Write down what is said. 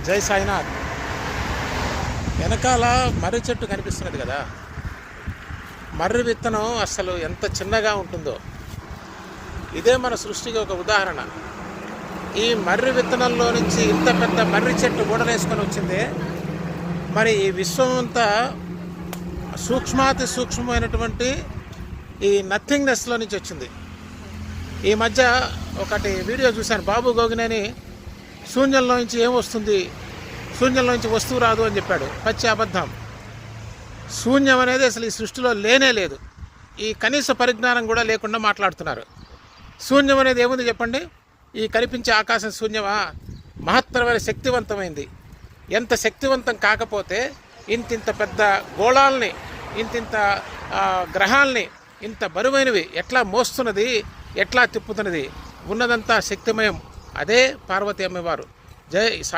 జై సాయినాథ్. వెనకాల మర్రి చెట్టు కనిపిస్తున్నది కదా, మర్రి విత్తనం అసలు ఎంత చిన్నగా ఉంటుందో ఇదే మన సృష్టికి ఒక ఉదాహరణ. ఈ మర్రి విత్తనంలో నుంచి ఇంత పెద్ద మర్రి చెట్టు గూడలేసుకొని వచ్చిందే. మరి ఈ విశ్వం అంతా సూక్ష్మాతి సూక్ష్మమైనటువంటి ఈ నథింగ్నెస్లో నుంచి వచ్చింది. ఈ మధ్య ఒకటి వీడియో చూశాను, బాబు గోగినేని శూన్యంలో నుంచి ఏం వస్తుంది, శూన్యంలో నుంచి వస్తువు రాదు అని చెప్పాడు. పచ్చి అబద్ధం. శూన్యం అనేది అసలు ఈ సృష్టిలో లేనే లేదు. ఈ కనీస పరిజ్ఞానం కూడా లేకుండా మాట్లాడుతున్నారు. శూన్యం అనేది ఏముంది చెప్పండి? ఈ కనిపించే ఆకాశం శూన్యమా? మహత్తరమైన శక్తివంతమైంది. ఎంత శక్తివంతం కాకపోతే ఇంతింత పెద్ద గోళాలని, ఇంతింత గ్రహాలని, ఇంత బరువైనవి ఎట్లా మోస్తున్నది, ఎట్లా తిప్పుతున్నది? ఉన్నదంతా శక్తిమయం. అదే పార్వతీ అమ్మవారు. జై సాయి.